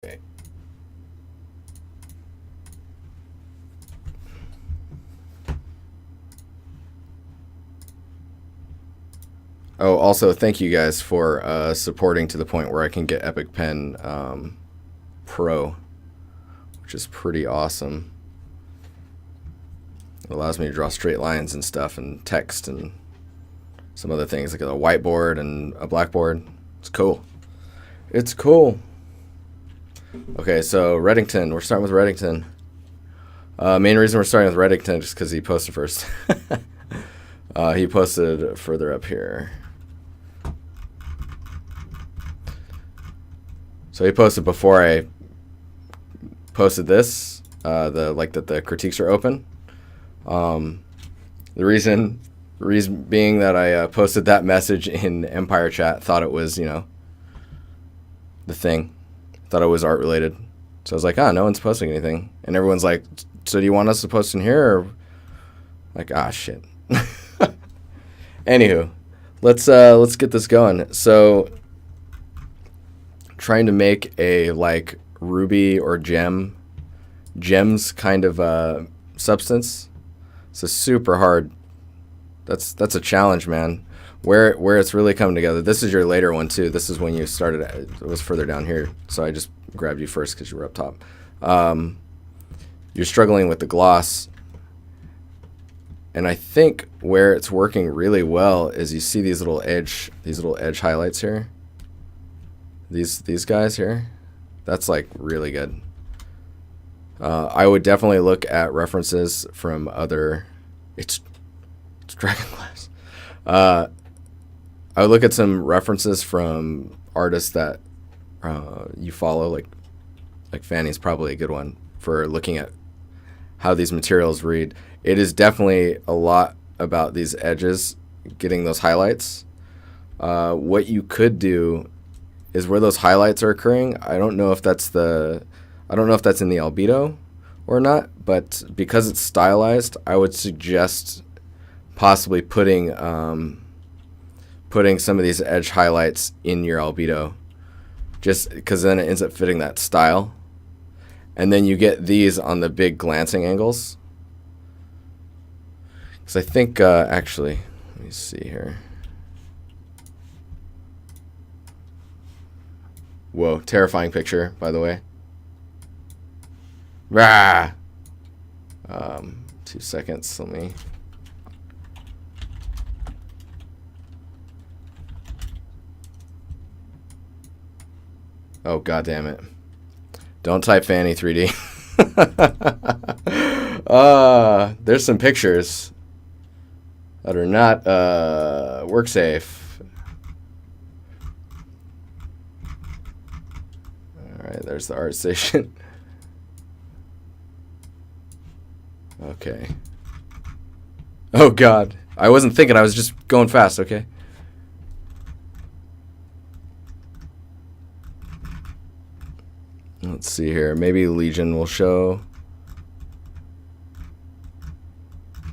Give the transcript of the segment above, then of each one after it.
Okay. Oh, also, thank you guys for supporting to the point where I can get Epic Pen Pro, which is pretty awesome. It allows me to draw straight lines and stuff and text and some other things like a whiteboard and a blackboard. It's cool. It's cool. Okay, so Reddington. We're starting with Reddington. Main reason we're starting with Reddington is just because he posted first. He posted further up here. So he posted before I posted this, that the critiques are open. The reason being that I posted that message in Empire Chat, thought it was, the thing, thought it was art related. So I was like, no one's posting anything, and everyone's like, so do you want us to post in here? Or like, shit. Anywho, let's get this going. So, trying to make a like ruby or gems kind of substance. So super hard. That's a challenge, man. Where it's really coming together. This is your later one too. This is when you started. It was further down here, so I just grabbed you first because you were up top. You're struggling with the gloss. And I think where it's working really well is you see these little edge highlights here. These guys here. That's like really good. I would definitely look at references from other. It's Dragon Glass. I would look at some references from artists that you follow, like Fanny's probably a good one for looking at how these materials read. It is definitely a lot about these edges, getting those highlights. What you could do is where those highlights are occurring. I don't know if that's in the albedo or not, but because it's stylized, I would suggest possibly putting some of these edge highlights in your albedo, just because then it ends up fitting that style. And then you get these on the big glancing angles. Because I think, actually, let me see here. Whoa, terrifying picture, by the way. Rah! 2 seconds, let me... Oh, god damn it. Don't type Fanny 3D. There's some pictures that are not work safe. Alright, there's the Artstation. Okay. Oh god. I wasn't thinking, I was just going fast, okay? Let's see here. Maybe Legion will show.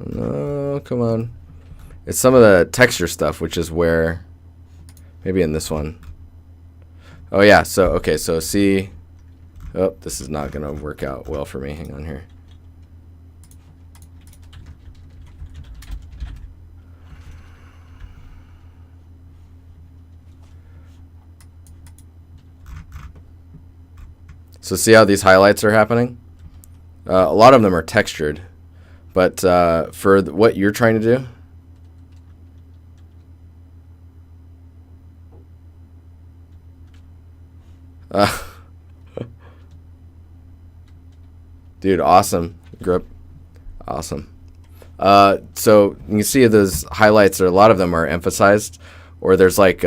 No, come on. It's some of the texture stuff, which is where... Maybe in this one. Oh, yeah. So, okay. So, see... Oh, this is not going to work out well for me. Hang on here. So see how these highlights are happening? A lot of them are textured. But for what you're trying to do... Dude, awesome. Grip. Awesome. So you can see those highlights, a lot of them are emphasized. Or there's like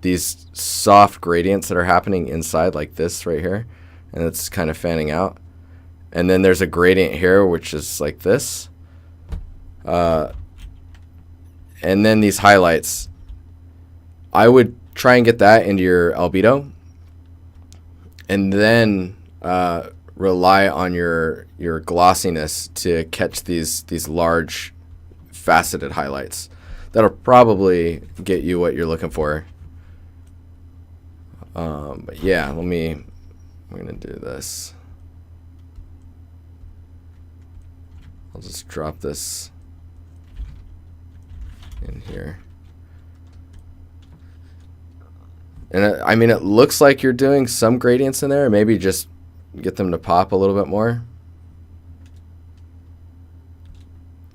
these soft gradients that are happening inside like this right here. And it's kind of fanning out. And then there's a gradient here, which is like this. And then these highlights. I would try and get that into your albedo. And then rely on your glossiness to catch these large faceted highlights. That'll probably get you what you're looking for. But yeah, let me we're gonna do this. I'll just drop this in here. And I mean, it looks like you're doing some gradients in there. Maybe just get them to pop a little bit more.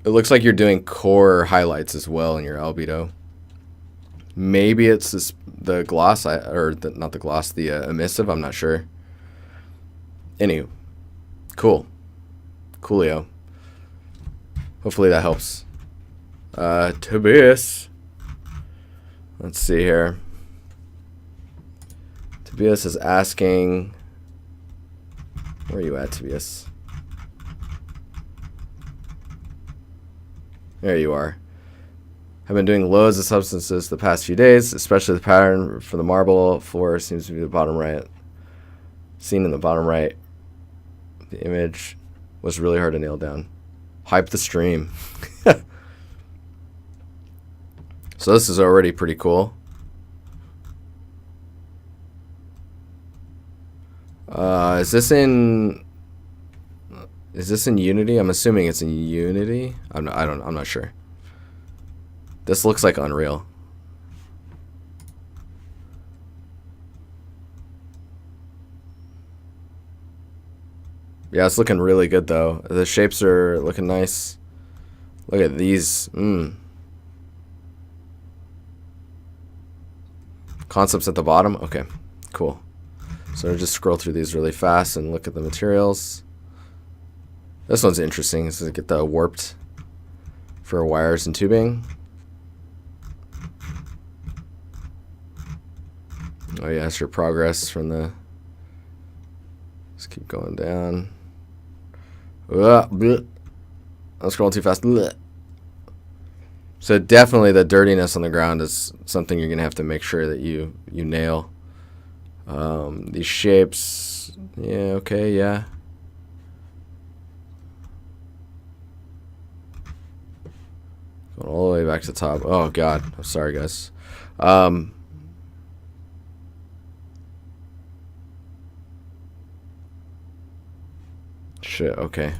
It looks like you're doing core highlights as well in your albedo. Maybe it's the gloss, not the gloss, the emissive. I'm not sure. Anywho, cool. Coolio. Hopefully that helps. Tobias. Let's see here. Tobias is asking, where are you at, Tobias? There you are. I've been doing loads of substances the past few days, especially the pattern for the marble floor seems to be the bottom right. Seen in the bottom right. The image was really hard to nail down. Hype the stream. So this is already pretty cool. Is this in Unity? I'm assuming it's in Unity. I'm not sure. This looks like Unreal. Yeah, it's looking really good though. The shapes are looking nice. Look at these. Concepts at the bottom. Okay, cool. So I'll just scroll through these really fast and look at the materials. This one's interesting. This is get the warped for wires and tubing. Oh yeah, that's your progress from the. Let's keep going down. I'm scrolling too fast. So definitely the dirtiness on the ground is something you're gonna have to make sure that you nail. These shapes, yeah, okay, yeah. Going all the way back to the top. Oh God, I'm sorry, guys. Shit, okay.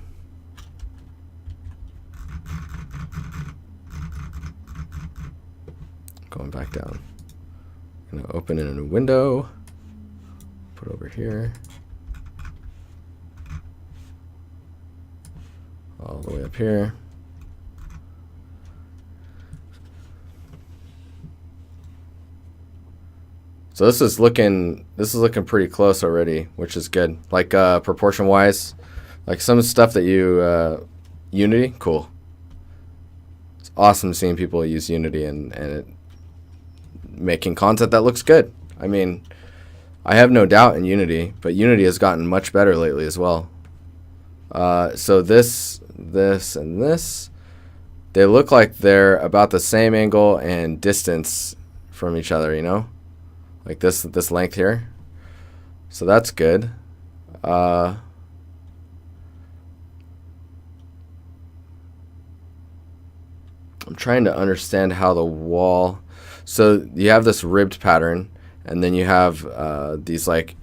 Going back down. I'm gonna open in a new window. Put over here. All the way up here. So this is looking pretty close already, which is good. Like proportion wise, like some stuff that you Unity, cool. It's awesome seeing people use Unity and it making content that looks good. I mean, I have no doubt in Unity, but Unity has gotten much better lately as well. So this, and this, they look like they're about the same angle and distance from each other, you know? Like this length here. So that's good. I'm trying to understand how the wall... So you have this ribbed pattern, and then you have these like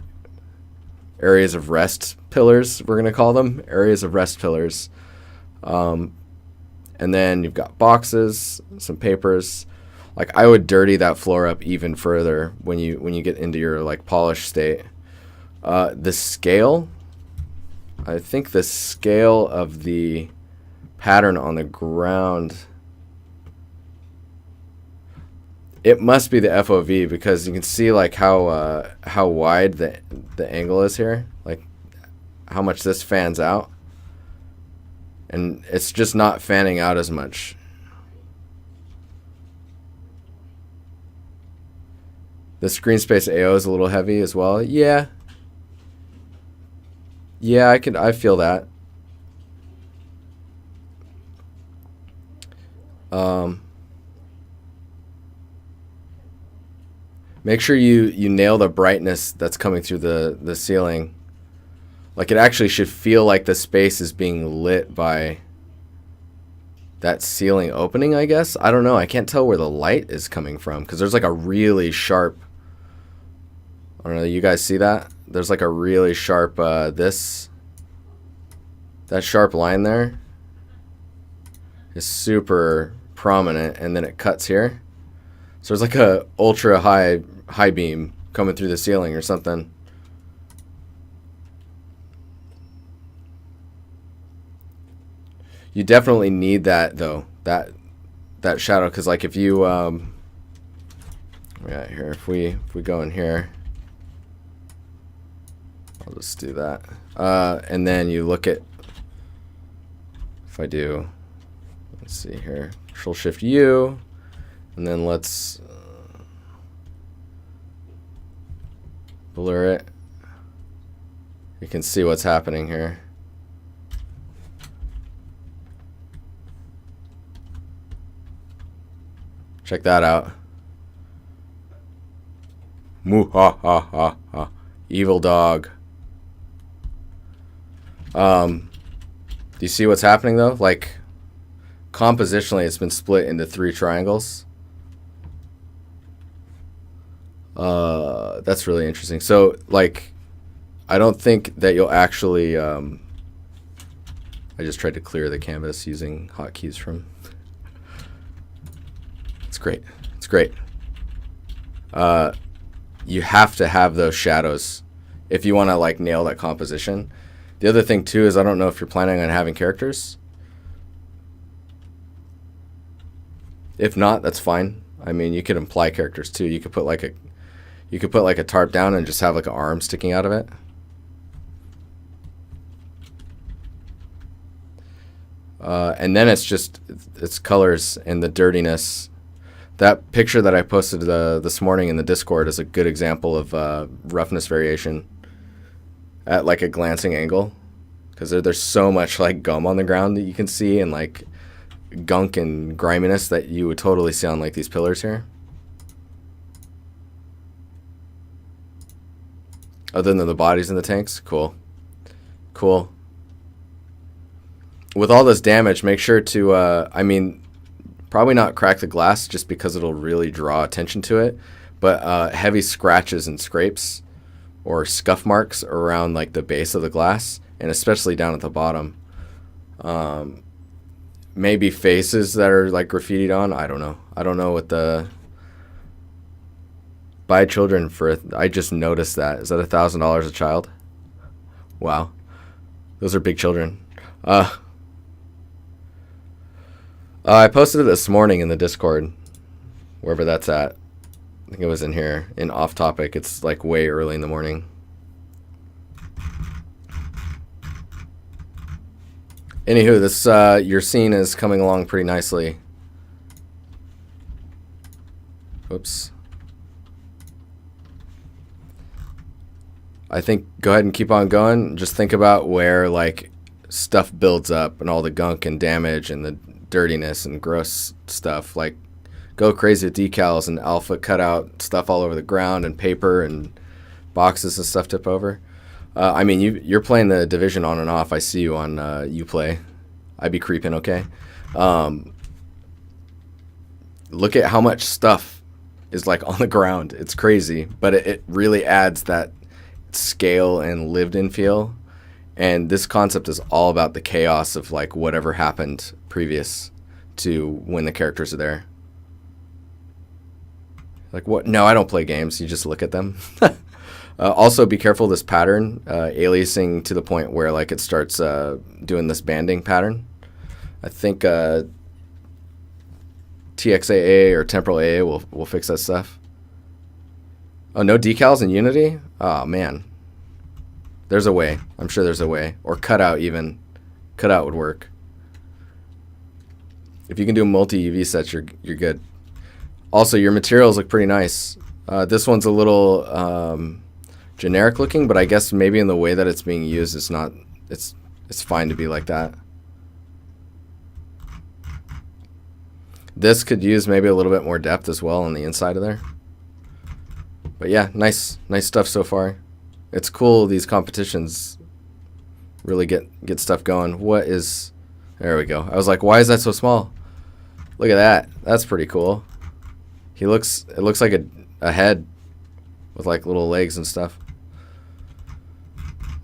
areas of rest pillars, we're going to call them. Areas of rest pillars. And then you've got boxes, some papers. Like I would dirty that floor up even further when you get into your like polished state. The scale, I think the scale of the pattern on the ground, it must be the FOV because you can see like how wide the angle is here, like how much this fans out, and it's just not fanning out as much. The screen space AO is a little heavy as well. Yeah, I feel that. Make sure you nail the brightness that's coming through the ceiling. Like it actually should feel like the space is being lit by that ceiling opening, I guess. I don't know. I can't tell where the light is coming from because there's like a really sharp... I don't know. You guys see that? there's like a really sharp, that sharp line there is super prominent, and then it cuts here. So there's like a ultra high beam coming through the ceiling or something. You definitely need that though, that shadow, because like if you yeah, here, if we go in here, I'll just do that, and then you look at, if I do, let's see here, Control Shift U, and then let's blur it. You can see what's happening here. Check that out. Moo ha ha ha ha. Evil dog. Do you see what's happening though? Like, compositionally, it's been split into 3 triangles. That's really interesting. So, like, I don't think that you'll actually. I just tried to clear the canvas using hotkeys from. It's great. It's great. You have to have those shadows if you want to like nail that composition. The other thing too is I don't know if you're planning on having characters. If not, that's fine. I mean, you could imply characters too. You could put like a tarp down and just have like an arm sticking out of it. And then it's just it's colors and the dirtiness. That picture that I posted this morning in the Discord is a good example of roughness variation at like a glancing angle, because there's so much like gum on the ground that you can see, and like gunk and griminess that you would totally see on like these pillars here. Other than the bodies in the tanks, cool. Cool. With all this damage, make sure to, I mean, probably not crack the glass just because it'll really draw attention to it, but heavy scratches and scrapes or scuff marks around like the base of the glass, and especially down at the bottom. Maybe faces that are like graffitied on. I don't know. I don't know what the... Buy children for... I just noticed that. Is that $1,000 a child? Wow. Those are big children. I posted it this morning in the Discord, wherever that's at. I think it was in here, in Off Topic. It's like way early in the morning. Anywho, this your scene is coming along pretty nicely. Oops. I think go ahead and keep on going. Just think about where like stuff builds up and all the gunk and damage and the dirtiness and gross stuff. Like, go crazy with decals and alpha cutout stuff all over the ground and paper and boxes and stuff tip over. I mean, you're playing the Division on and off. I see you on Uplay. I'd be creeping, okay? Look at how much stuff is like on the ground. It's crazy, but it really adds that scale and lived-in feel. And this concept is all about the chaos of like whatever happened previous to when the characters are there. Like, what? No, I don't play games. You just look at them. Also, be careful of this pattern, aliasing to the point where like it starts doing this banding pattern. I think TXAA or Temporal AA will fix that stuff. Oh, no decals in Unity? Oh, man. There's a way. I'm sure there's a way. Or cutout even. Cutout would work. If you can do multi-UV sets, you're good. Also, your materials look pretty nice. This one's a little generic looking, but I guess maybe in the way that it's being used, it's not. It's fine to be like that. This could use maybe a little bit more depth as well on the inside of there. But yeah, nice stuff so far. It's cool these competitions really get stuff going. What is... There we go. I was like, why is that so small? Look at that. That's pretty cool. It looks like a head with like little legs and stuff.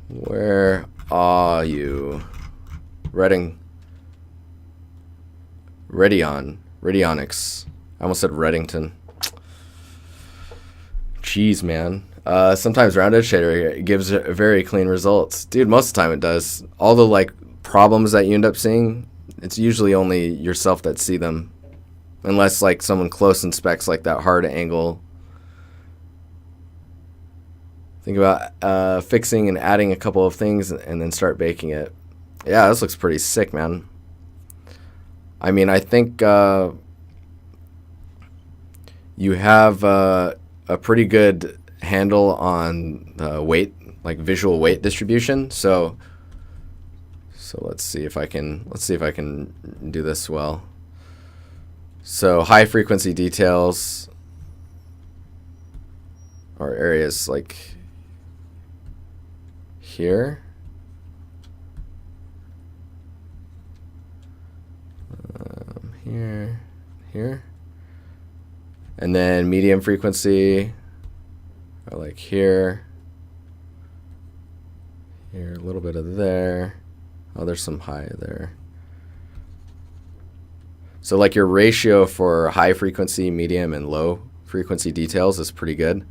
Where are you? Radionics. I almost said Reddington. Jeez, man. Sometimes round edge shader gives very clean results. Dude, most of the time it does. All the like problems that you end up seeing, it's usually only yourself that see them. Unless like someone close inspects like that hard angle. Think about fixing and adding a couple of things and then start baking it. Yeah, this looks pretty sick, man. I mean, I think you have a pretty good handle on the weight, like visual weight distribution. So let's see if I can do this well. So high frequency details are areas like here. Here. And then medium frequency are like here. Here, a little bit of there. Oh, there's some high there. So like your ratio for high frequency, medium, and low frequency details is pretty good.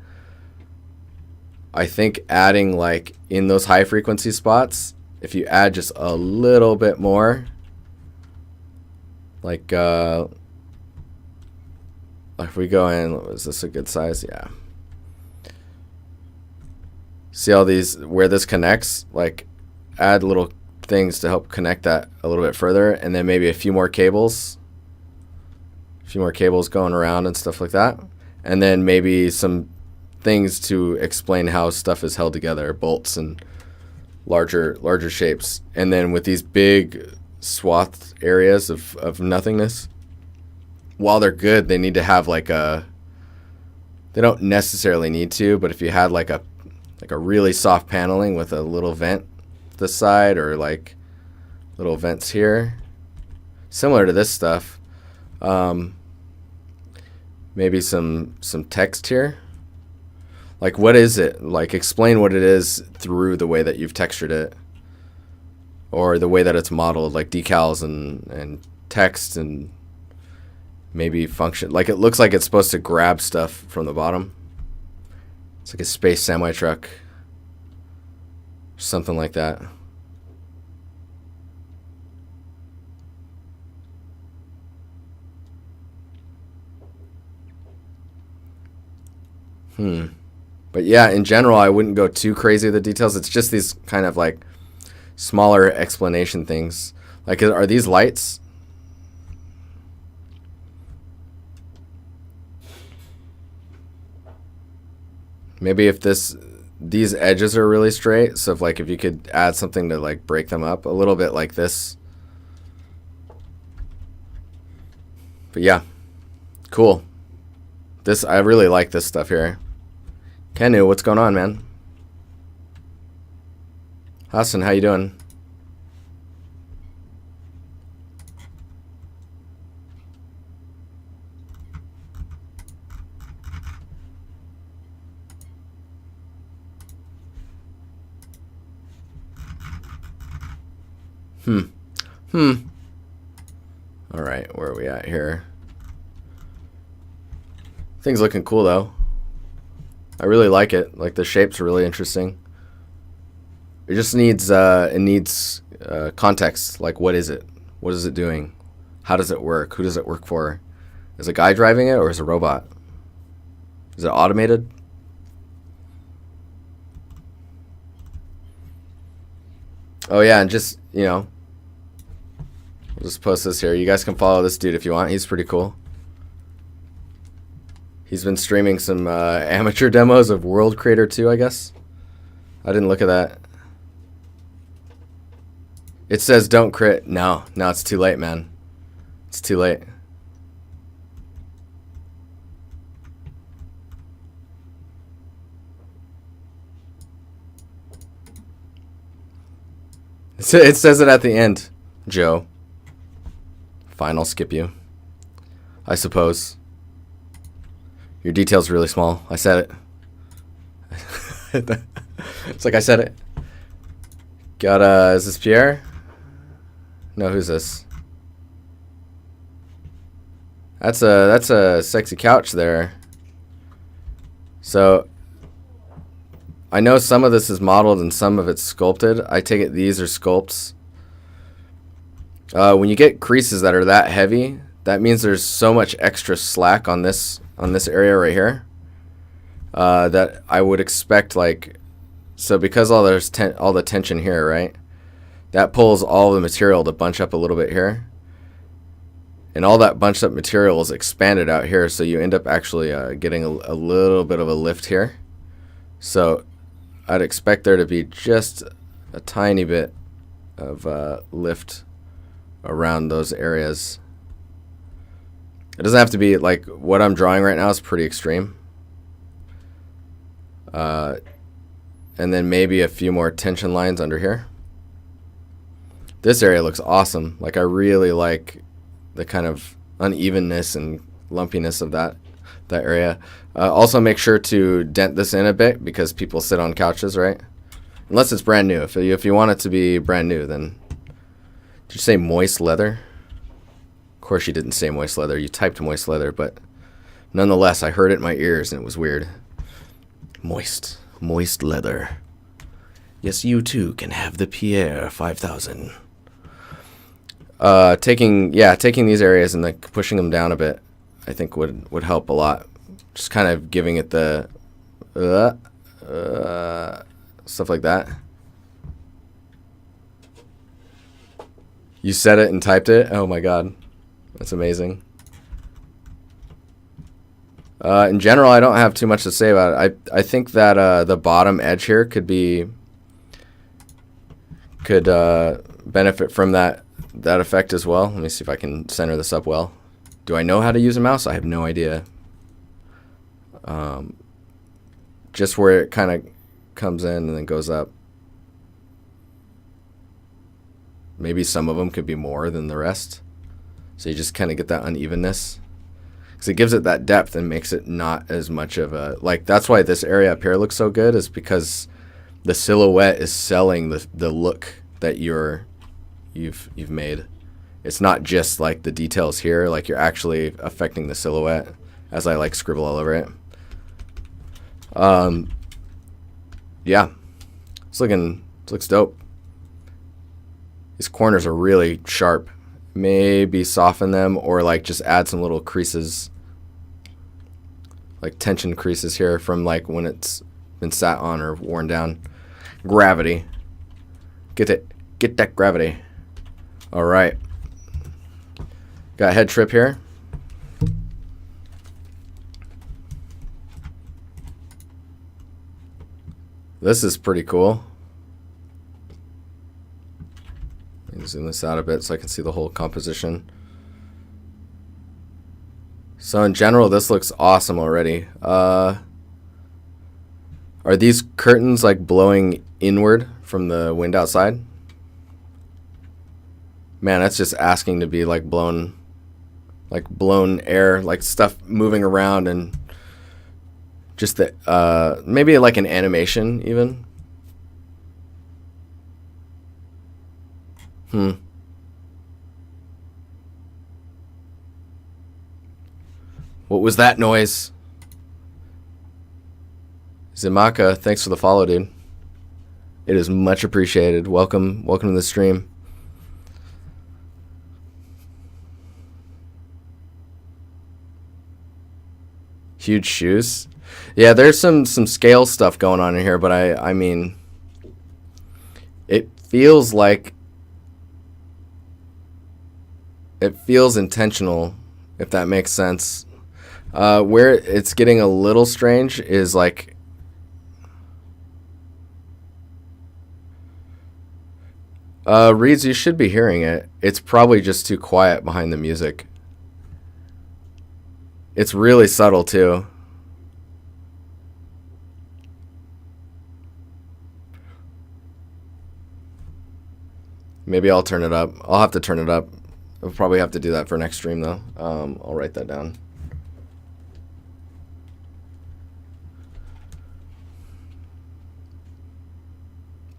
I think adding like in those high frequency spots, if you add just a little bit more, like if we go in, is this a good size? Yeah. See all these, where this connects, like add little things to help connect that a little bit further, and then maybe a few more cables going around and stuff like that. And then maybe some things to explain how stuff is held together, bolts and larger shapes. And then with these big swath areas of nothingness, while they're good, they need to have like they don't necessarily need to, but if you had like a really soft paneling with a little vent this side, or like little vents here, similar to this stuff, maybe some text here. Like, what is it? Like, explain what it is through the way that you've textured it, or the way that it's modeled, like decals and text, and maybe function. Like, it looks like it's supposed to grab stuff from the bottom. It's like a space semi-truck, something like that. But yeah, in general, I wouldn't go too crazy with the details. It's just these kind of like smaller explanation things. Like, are these lights? Maybe if these edges are really straight, so if you could add something to like break them up a little bit, like this. But yeah, cool. I really like this stuff here. Kenu, what's going on, man? Hassan, how you doing? All right, where are we at here? Thing's looking cool though. I really like it. Like, the shape's really interesting. It just needs context. Like, what is it? What is it doing? How does it work? Who does it work for? Is a guy driving it, or is it a robot? Is it automated? Oh yeah, and just, we'll just post this here. You guys can follow this dude if you want. He's pretty cool. He's been streaming some amateur demos of World Creator 2, I guess. I didn't look at that. It says don't crit. No, it's too late, man. It's too late. It says it at the end, Joe. Fine, I'll skip you, I suppose. Your detail's really small. I said it. It's like I said it. Got is this Pierre? No, who's this? That's a sexy couch there. So I know some of this is modeled and some of it's sculpted. I take it these are sculpts. When you get creases that are that heavy, that means there's so much extra slack on this area right here that I would expect, like, so because all the tension here, right? That pulls all the material to bunch up a little bit here. And all that bunched up material is expanded out here, so you end up actually getting a little bit of a lift here. So I'd expect there to be just a tiny bit of lift around those areas. It doesn't have to be, like, what I'm drawing right now is pretty extreme. And then maybe a few more tension lines under here. This area looks awesome. Like, I really like the kind of unevenness and lumpiness of that area. Also make sure to dent this in a bit because people sit on couches, right? Unless it's brand new. If you want it to be brand new, then... Did you say moist leather? Of course you didn't say moist leather. You typed moist leather, but nonetheless, I heard it in my ears and it was weird. Moist leather. Yes, you too can have the Pierre 5000. Taking these areas and, like, pushing them down a bit, I think would help a lot. Just kind of giving it the stuff like that. You said it and typed it? Oh my god. That's amazing. In general, I don't have too much to say about it. I think that the bottom edge here could benefit from that effect as well. Let me see if I can center this up well. Do I know how to use a mouse? I have no idea. Just where it kind of comes in and then goes up. Maybe some of them could be more than the rest. So you just kind of get that unevenness. Because it gives it that depth and makes it not as much of a... Like, that's why this area up here looks so good, is because the silhouette is selling the look that you've made. It's not just, like, the details here. Like, you're actually affecting the silhouette as I, like, scribble all over it. Yeah. It looks dope. These corners are really sharp. Maybe soften them or, like, just add some little creases, like tension creases here from, like, when it's been sat on or worn down. Gravity. Get that gravity. All right. Got a head trip here. This is pretty cool. Let me zoom this out a bit so I can see the whole composition. So in general, this looks awesome already. Are these curtains, like, blowing inward from the wind outside? Man, that's just asking to be, like, blown air, like stuff moving around, and just the maybe like an animation even. What was that noise? Zimaka, thanks for the follow, dude. It is much appreciated. Welcome to the stream. Huge shoes. Yeah, there's some scale stuff going on in here, but I mean, it feels intentional, if that makes sense. Where it's getting a little strange is, like, Reeds, you should be hearing it. It's probably just too quiet behind the music. It's really subtle too. Maybe I'll turn it up. I'll have to turn it up. I'll probably have to do that for next stream though. I'll write that down.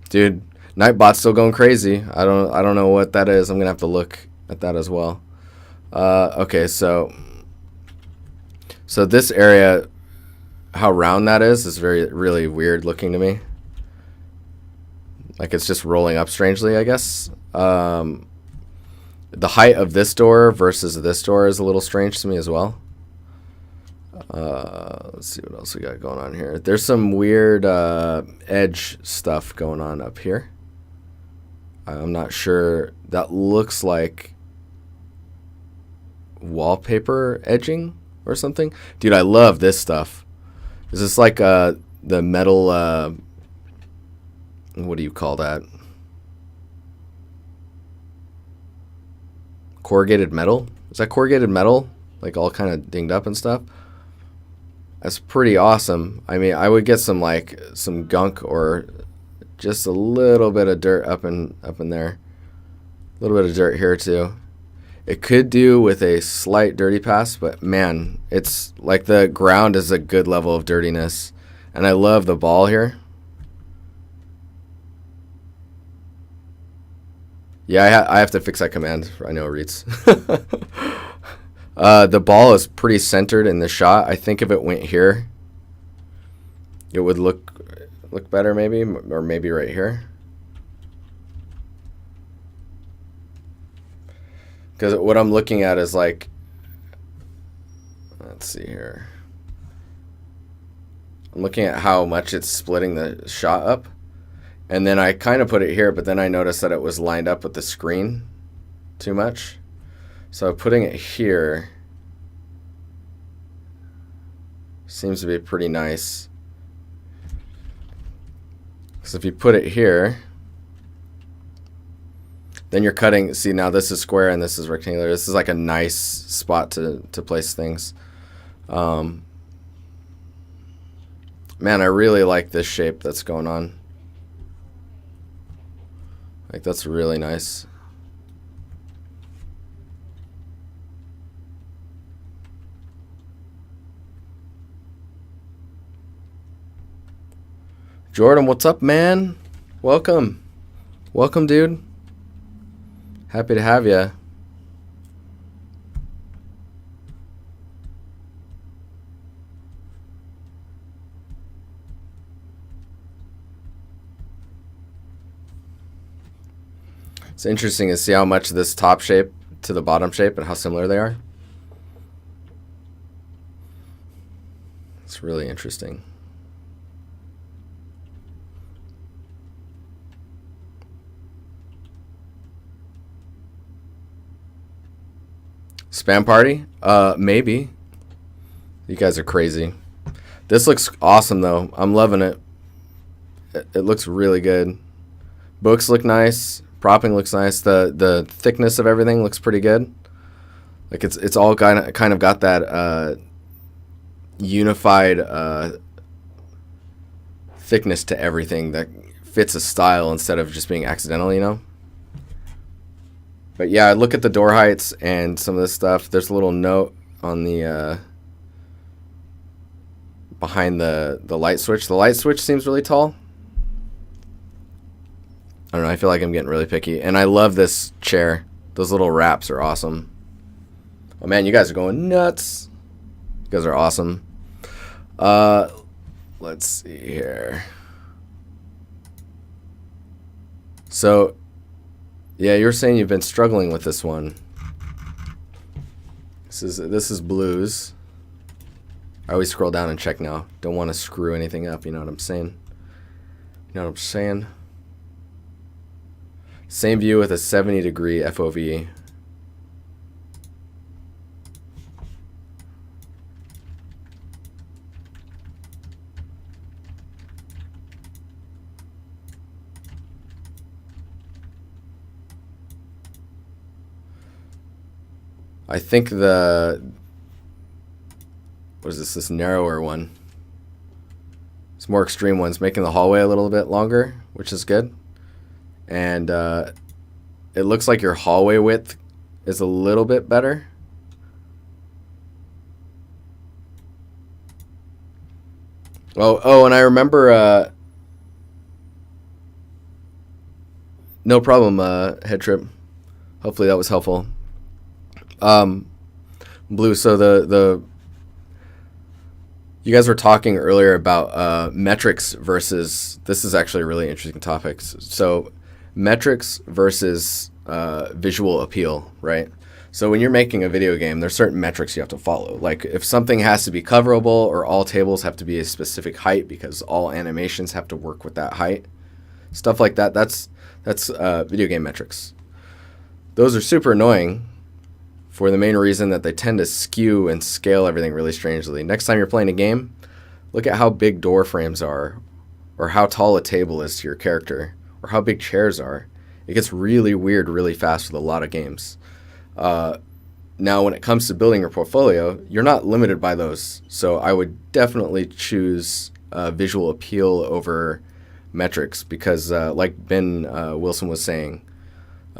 Dude, Nightbot's still going crazy. I don't know what that is. I'm gonna have to look at that as well. Okay, so this area, how round that is really weird looking to me. Like it's just rolling up strangely, I guess. The height of this door versus this door is a little strange to me as well. Let's see what else we got going on here. There's some weird edge stuff going on up here. I'm not sure. That looks like wallpaper edging or something. Dude, I love this stuff. Is this like the metal, what do you call that? Corrugated metal? Is that corrugated metal? Like all kind of dinged up and stuff? That's pretty awesome. I mean, I would get some gunk or just a little bit of dirt up in there. A little bit of dirt here too. It could do with a slight dirty pass, but man, it's like the ground is a good level of dirtiness. And I love the ball here. Yeah, I have to fix that command. I know it reads. The ball is pretty centered in the shot. I think if it went here, it would look better maybe, or maybe right here. Because what I'm looking at is like, let's see here. I'm looking at how much it's splitting the shot up. And then I kind of put it here, but then I noticed that it was lined up with the screen too much. So putting it here seems to be pretty nice. So if you put it here, then you're cutting. See, now this is square and this is rectangular. This is like a nice spot to place things. Man, I really like this shape that's going on. Like, that's really nice. Jordan, what's up, man? Welcome. Welcome, dude. Happy to have you. It's interesting to see how much this top shape to the bottom shape and how similar they are. It's really interesting. Spam party? Maybe. You guys are crazy. This looks awesome though. I'm loving it. It looks really good. Books look nice. Propping looks nice. The thickness of everything looks pretty good. Like it's all kind of got that unified thickness to everything that fits a style instead of just being accidental, you know? But yeah, look at the door heights and some of this stuff. There's a little note on the behind the light switch. The light switch seems really tall. I don't know, I feel like I'm getting really picky. And I love this chair. Those little wraps are awesome. Oh man, you guys are going nuts. You guys are awesome. Let's see here. So, yeah, you were saying you've been struggling with this one. This is blues. I always scroll down and check now. Don't want to screw anything up, you know what I'm saying? You know what I'm saying? Same view with a 70-degree FOV. I think what is this narrower one? It's more extreme ones, making the hallway a little bit longer, which is good. And it looks like your hallway width is a little bit better. Oh, and I remember No problem, Head Trip. Hopefully that was helpful. Blue, so the you guys were talking earlier about metrics versus, this is actually a really interesting topic. So metrics versus visual appeal, right? So when you're making a video game, there's certain metrics you have to follow. Like if something has to be coverable, or all tables have to be a specific height because all animations have to work with that height. Stuff like that, that's video game metrics. Those are super annoying for the main reason that they tend to skew and scale everything really strangely. Next time you're playing a game, look at how big door frames are, or how tall a table is to your character, or how big chairs are. It gets really weird really fast with a lot of games. Now, when it comes to building your portfolio, you're not limited by those. So I would definitely choose visual appeal over metrics because, like Ben Wilson was saying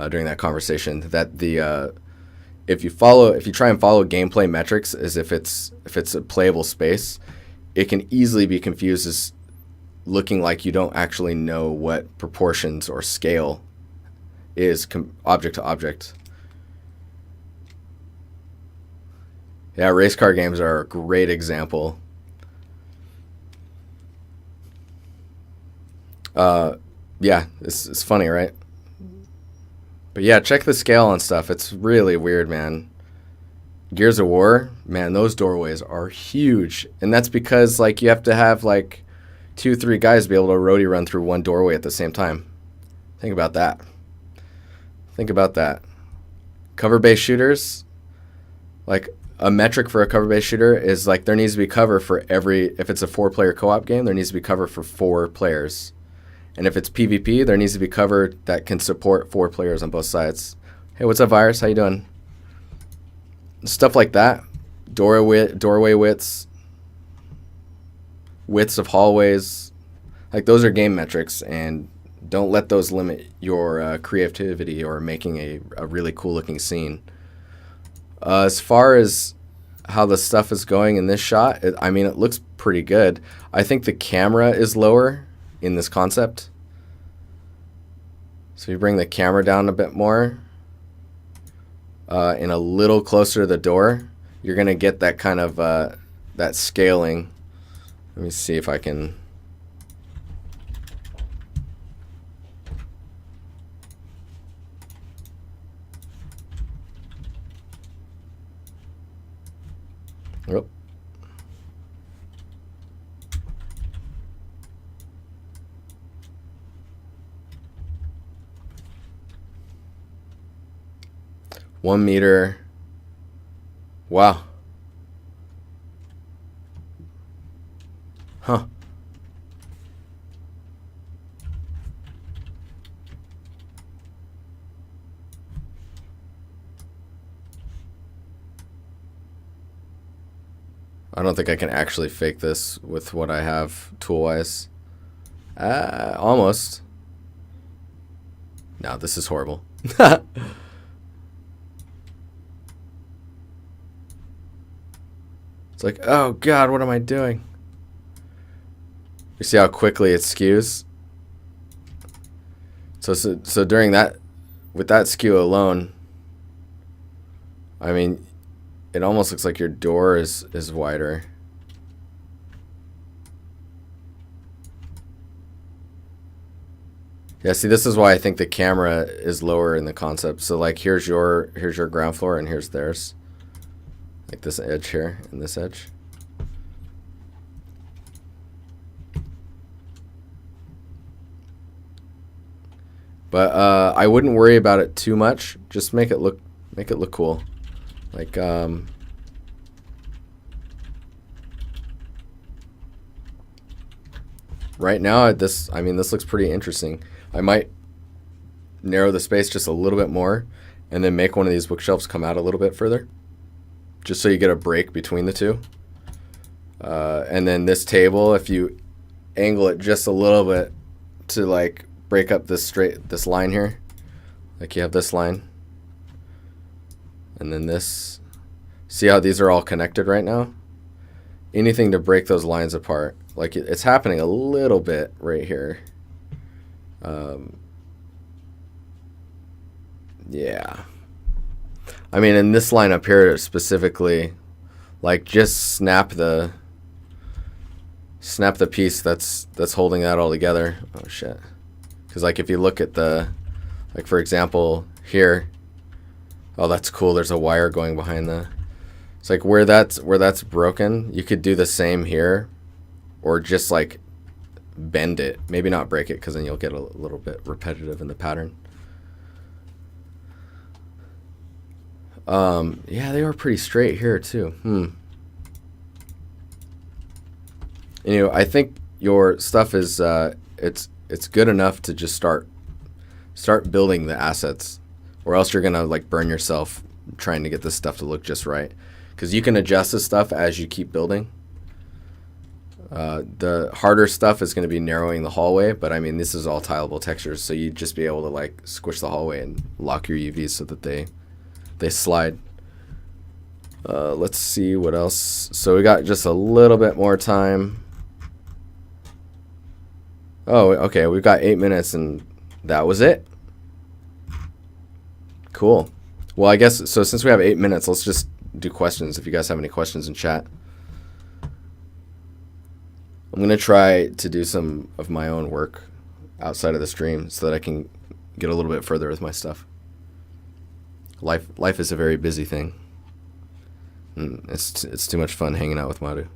during that conversation, that the if you try and follow gameplay metrics as if it's a playable space, it can easily be confused as looking like you don't actually know what proportions or scale is object to object. Yeah, race car games are a great example. Yeah, it's funny, right? But yeah, check the scale on stuff. It's really weird, man. Gears of War, man, those doorways are huge. And that's because, like, you have to have, like, 2-3 guys be able to roadie run through one doorway at the same time. Think about that. Think about that. Cover-based shooters, like, a metric for a cover-based shooter is, like, there needs to be cover for if it's a 4-player co-op game, there needs to be cover for 4 players. And if it's PvP, there needs to be cover that can support 4 players on both sides. Hey, what's up, Virus? How you doing? Stuff like that. Doorway widths. Widths of hallways. Like, those are game metrics, and don't let those limit your creativity or making a really cool-looking scene. As far as how the stuff is going in this shot, I mean, it looks pretty good. I think the camera is lower in this concept. So you bring the camera down a bit more and a little closer to the door, you're going to get that kind of that scaling. Let me see if I can. Oh. One meter. Wow. Huh. I don't think I can actually fake this with what I have tool-wise. Almost. No, this is horrible. It's like, oh God, what am I doing? You see how quickly it skews? So during that, with that skew alone, I mean, it almost looks like your door is wider. Yeah, see, this is why I think the camera is lower in the concept. So like, here's your ground floor and here's theirs. Like this edge here and this edge. But I wouldn't worry about it too much. Just make it look cool. Like right now, this looks pretty interesting. I might narrow the space just a little bit more and then make one of these bookshelves come out a little bit further, just so you get a break between the two. And then this table, if you angle it just a little bit to like break up this line here, like you have this line and then this. See how these are all connected right now? Anything to break those lines apart. Like it's happening a little bit right here. Yeah. I mean, in this line up here specifically, like just snap the piece that's holding that all together. Oh shit. Because like if you look at the, like for example here, oh that's cool. There's a wire going behind the. It's like where that's broken. You could do the same here, or just like bend it. Maybe not break it, because then you'll get a little bit repetitive in the pattern. Yeah, they are pretty straight here too. You know, I think your stuff is it's good enough to just start building the assets, or else you're gonna like burn yourself trying to get this stuff to look just right, because you can adjust this stuff as you keep building. The harder stuff is going to be narrowing the hallway, but I mean this is all tileable textures, so you'd just be able to like squish the hallway and lock your UVs so that they slide. Let's see what else. So we got just a little bit more time. Oh, okay, we've got 8 minutes and that was it. Cool. Well, I guess, so since we have 8 minutes, let's just do questions if you guys have any questions in chat. I'm going to try to do some of my own work outside of the stream so that I can get a little bit further with my stuff. Life is a very busy thing. And it's too much fun hanging out with Maru.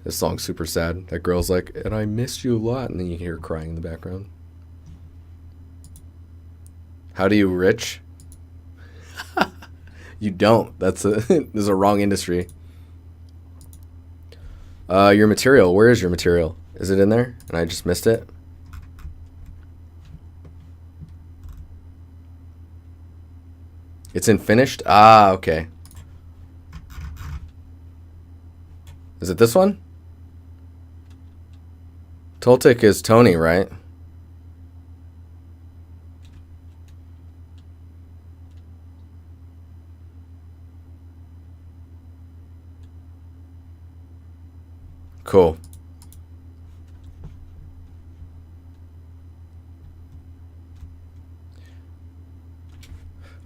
This song's super sad. That girl's like, and I missed you a lot, and then you hear her crying in the background. How do you rich? You don't. This is a wrong industry. Your material. Where is your material? Is it in there? And I just missed it? It's in finished? Ah, okay. Is it this one? Toltic is Tony, right? Cool.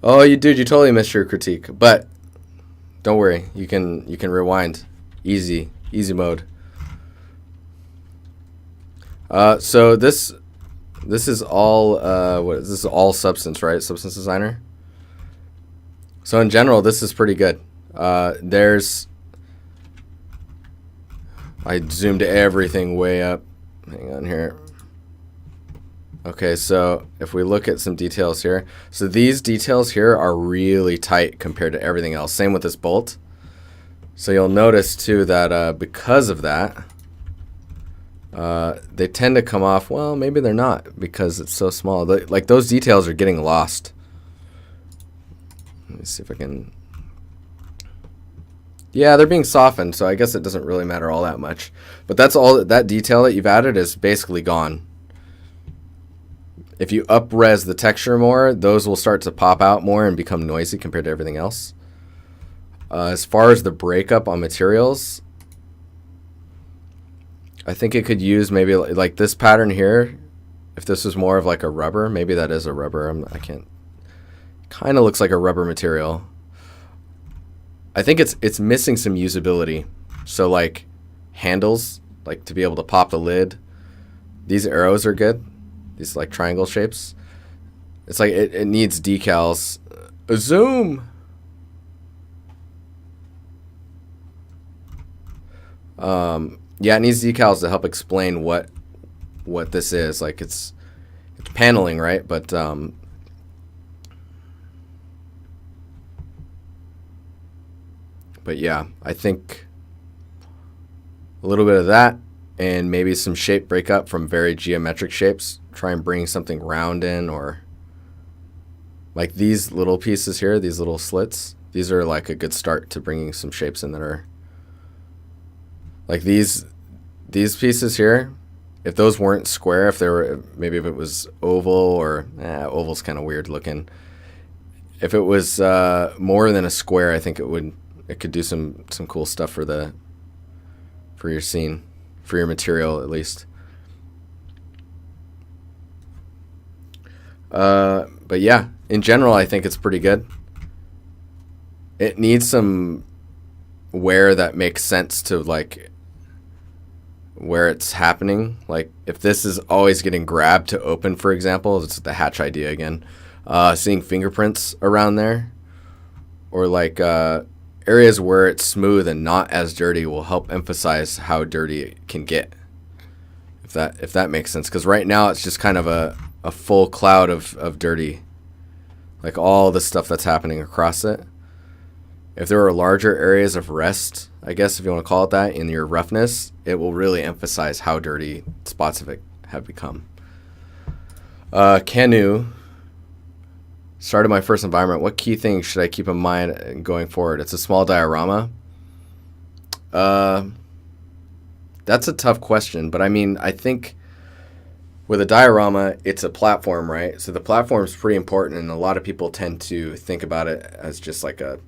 Oh, you totally missed your critique, but don't worry, you can rewind. Easy mode. So this is all this is all Substance, right? Substance Designer. So in general, this is pretty good. I zoomed everything way up. Hang on here. Okay, so if we look at some details here. So these details here are really tight compared to everything else. Same with this bolt. So you'll notice too that because of that, they tend to come off, well, maybe they're not because it's so small. Like those details are getting lost. Let me see if I can... Yeah, they're being softened, so I guess it doesn't really matter all that much. But that's all, that detail that you've added is basically gone. If you up-res the texture more, those will start to pop out more and become noisy compared to everything else. As far as the breakup on materials, I think it could use maybe like this pattern here. If this was more of like a rubber, maybe that is a rubber. I can't. Kind of looks like a rubber material. I think it's missing some usability. So like handles, like to be able to pop the lid. These arrows are good. These like triangle shapes. It's like it needs decals. Zoom. Yeah, it needs decals to help explain what this is. Like it's paneling, right? But yeah, I think a little bit of that and maybe some shape breakup from very geometric shapes. Try and bring something round in, or like these little pieces here, these little slits. These are like a good start to bringing some shapes in that are like these pieces here. If those weren't square, if they were, maybe if it was oval, or oval's kind of weird looking. If it was more than a square, I think it could do some cool stuff for your scene, for your material at least. But yeah, in general, I think it's pretty good. It needs some wear that makes sense to like where it's happening. Like if this is always getting grabbed to open, for example, it's the hatch idea again. Seeing fingerprints around there, or like areas where it's smooth and not as dirty will help emphasize how dirty it can get. If that makes sense, because right now it's just kind of a full cloud of dirty, like all the stuff that's happening across it. If there are larger areas of rest, I guess if you want to call it that, in your roughness, it will really emphasize how dirty spots have become. Canoe started my first environment. What key things should I keep in mind going forward? It's a small diorama. That's a tough question, but I mean, I think with a diorama, it's a platform, right? So the platform is pretty important, and a lot of people tend to think about it as just like a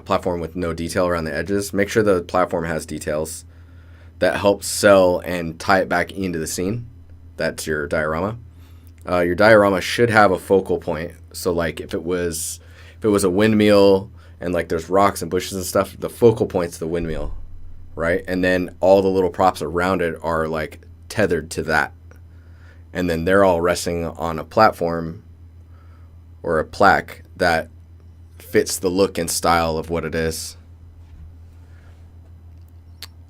platform with no detail around the edges. Make sure the platform has details that help sell and tie it back into the scene. That's your diorama. Your diorama should have a focal point. So like if it was a windmill and like there's rocks and bushes and stuff, the focal point's the windmill, right? And then all the little props around it are like tethered to that. And then they're all resting on a platform or a plaque that fits the look and style of what it is.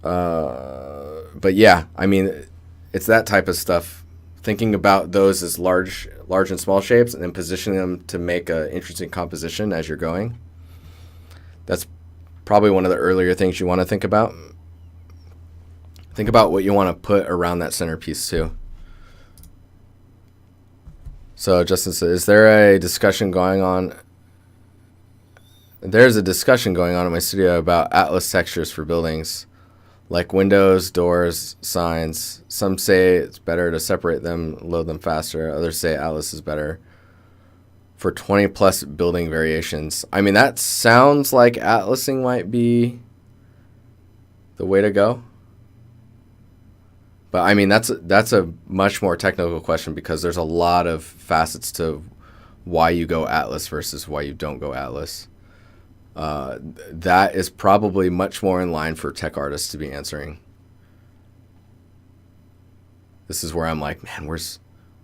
But yeah, I mean, it's that type of stuff. Thinking about those as large and small shapes, and then positioning them to make an interesting composition as you're going. That's probably one of the earlier things you want to think about. Think about what you want to put around that centerpiece too. So Justin says, is there a discussion going on? There's a discussion going on in my studio about Atlas textures for buildings, like windows, doors, signs. Some say it's better to separate them, load them faster. Others say Atlas is better for 20 plus building variations. I mean, that sounds like atlasing might be the way to go. But I mean, that's a much more technical question, because there's a lot of facets to why you go Atlas versus why you don't go Atlas. That is probably much more in line for tech artists to be answering. This is where I'm like, man, where's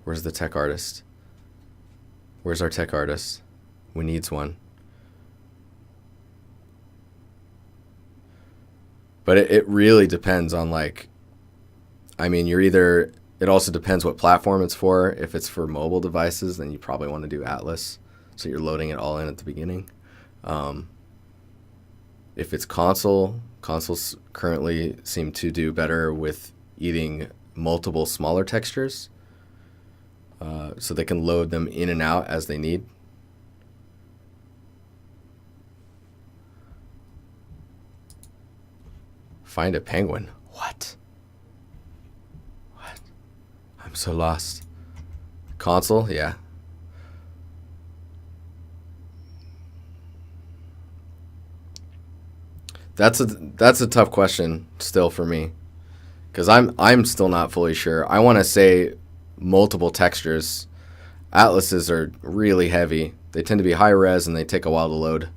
the tech artist? Where's our tech artist? We needs one. But it really depends on like, I mean, it also depends what platform it's for. If it's for mobile devices, then you probably want to do Atlas. So you're loading it all in at the beginning. If it's consoles currently seem to do better with eating multiple smaller textures, so they can load them in and out as they need. Find a penguin. What? I'm so lost. Console? Yeah. That's a tough question still for me, because I'm still not fully sure. I want to say multiple textures. Atlases are really heavy. They tend to be high res and they take a while to load.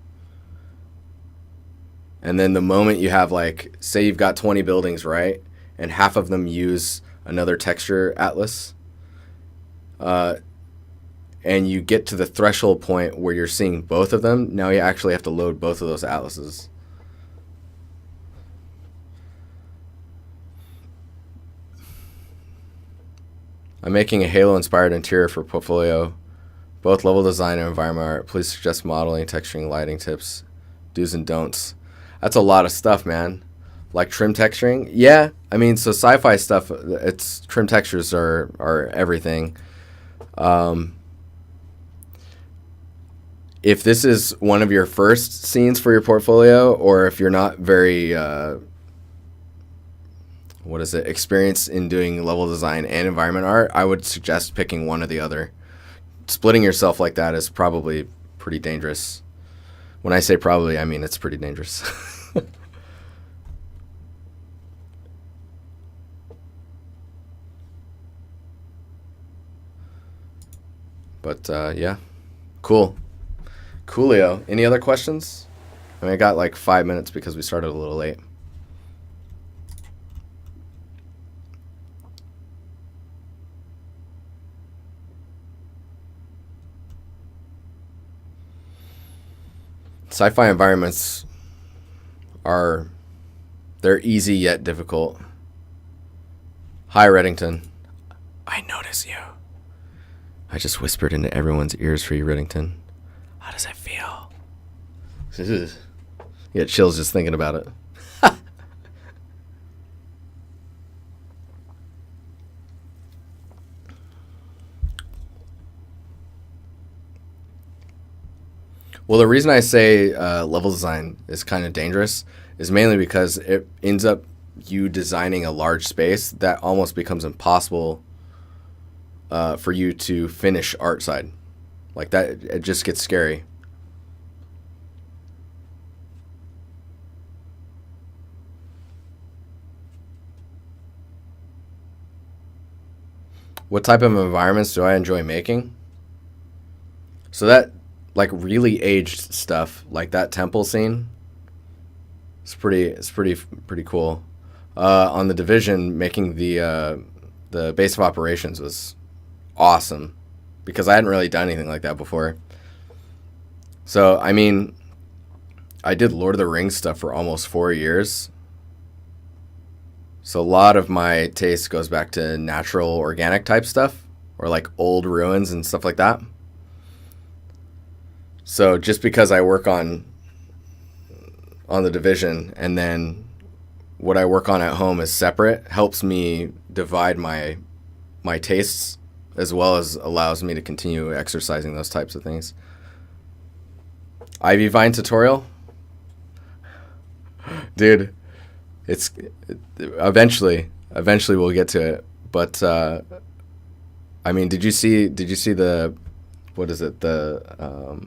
And then the moment you have, like, say you've got 20 buildings, right? And half of them use another texture atlas. And you get to the threshold point where you're seeing both of them. Now you actually have to load both of those atlases. I'm making a Halo-inspired interior for portfolio, both level design and environment art. Please suggest modeling, texturing, lighting tips, do's and don'ts. That's a lot of stuff, man. Like trim texturing? Yeah. I mean, so sci-fi stuff, it's trim textures are everything. If this is one of your first scenes for your portfolio, or if you're not very, experienced in doing level design and environment art, I would suggest picking one or the other. Splitting yourself like that is probably pretty dangerous. When I say probably, I mean it's pretty dangerous. But yeah, cool. Coolio. Any other questions? I mean, I got like 5 minutes because we started a little late. Sci-fi environments they're easy yet difficult. Hi, Reddington. I notice you. I just whispered into everyone's ears for you, Reddington. How does it feel? You get chills just thinking about it. Well, the reason I say level design is kind of dangerous is mainly because it ends up you designing a large space that almost becomes impossible for you to finish art side. Like that, it just gets scary. What type of environments do I enjoy making? So that, like, really aged stuff, like that temple scene, it's pretty cool. On the Division, making the base of operations was awesome because I hadn't really done anything like that before. So I mean, I did Lord of the Rings stuff for almost 4 years. So a lot of my taste goes back to natural, organic type stuff, or like old ruins and stuff like that. So just because I work on the Division and then what I work on at home is separate, helps me divide my tastes as well as allows me to continue exercising those types of things. Ivy Vine tutorial? Dude, it's eventually we'll get to it. But I mean, did you see the, what is it? Let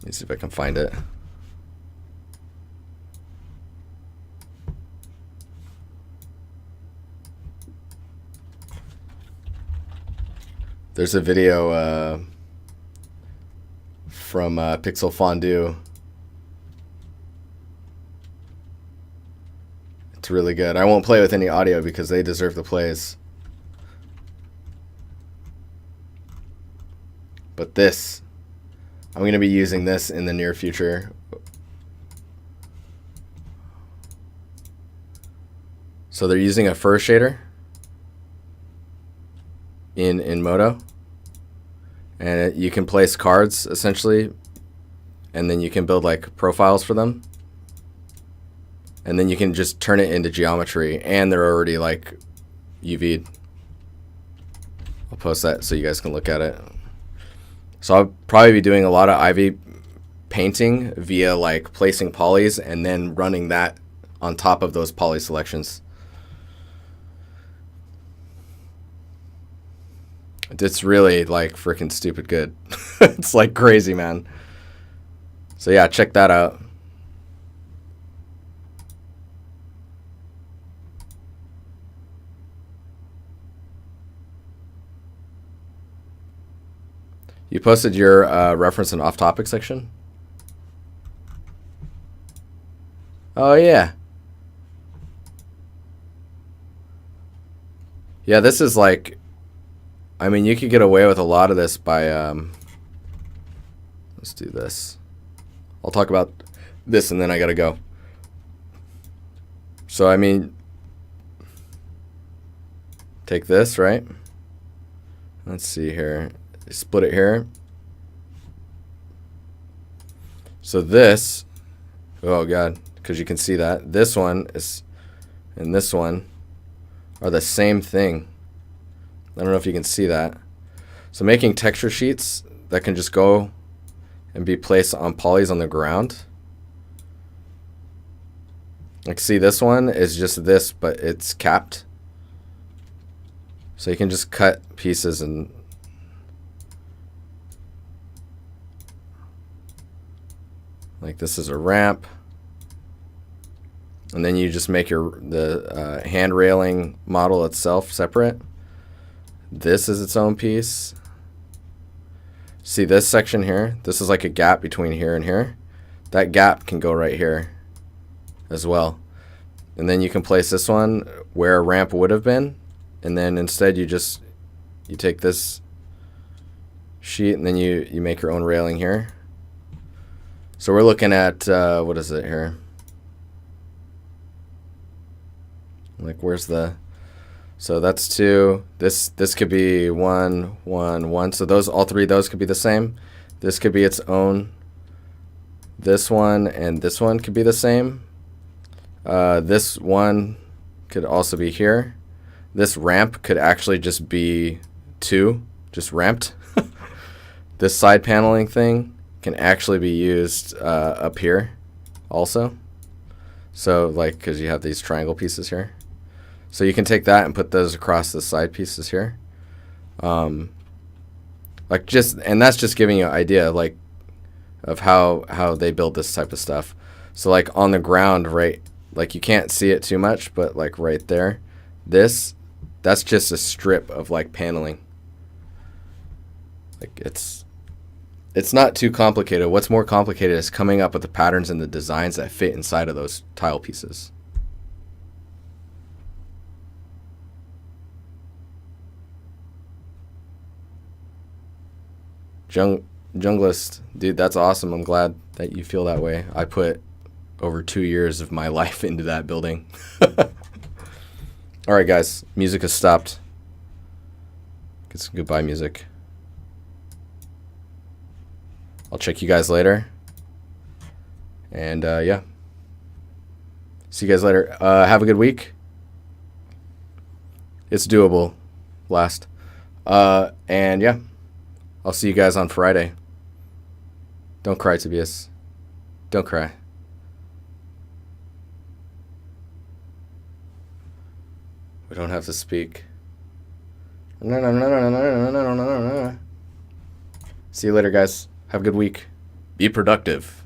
me see if I can find it. There's a video from Pixel Fondue. It's really good. I won't play with any audio because they deserve the plays. But this, I'm going to be using this in the near future. So they're using a fur shader in Modo, and you can place cards essentially, and then you can build like profiles for them, and then you can just turn it into geometry, and they're already like UV'd. I'll post that so you guys can look at it. So I'll probably be doing a lot of Ivy painting via like placing polys and then running that on top of those poly selections. It's really like freaking stupid good. It's like crazy, man. So yeah, check that out. You posted your reference and off-topic section? Oh, yeah. Yeah, this is like, I mean, you could get away with a lot of this by, let's do this. I'll talk about this and then I gotta go. So, I mean, take this, right? Let's see here. Split it here. So this, oh God, because you can see that. This one is, and this one are the same thing. I don't know if you can see that. So making texture sheets that can just go and be placed on polys on the ground. Like, see, this one is just this, but it's capped. So you can just cut pieces and like this is a ramp. And then you just make the hand railing model itself separate. This is its own piece. See this section here? This is like a gap between here and here. That gap can go right here as well. And then you can place this one where a ramp would have been. And then instead you take this sheet and then you make your own railing here. So we're looking at, what is it here? Like where's the, so that's 2. This could be 1, 1, 1. So those, all 3 of those could be the same. This could be its own. This one and this one could be the same. This one could also be here. This ramp could actually just be 2, just ramped. This side paneling thing can actually be used up here also. So like, because you have these triangle pieces here. So you can take that and put those across the side pieces here. Like just, and that's just giving you an idea like of how they build this type of stuff. So like on the ground, right, like you can't see it too much, but like right there, that's just a strip of like paneling. Like it's not too complicated. What's more complicated is coming up with the patterns and the designs that fit inside of those tile pieces. Junglist, dude, that's awesome. I'm glad that you feel that way. I put over 2 years of my life into that building. All right, guys, music has stopped. Get some goodbye music. I'll check you guys later. And yeah, see you guys later. Have a good week. It's doable. Last. And yeah, I'll see you guys on Friday. Don't cry, Tobias. Don't cry. We don't have to speak. See you later, guys. Have a good week. Be productive.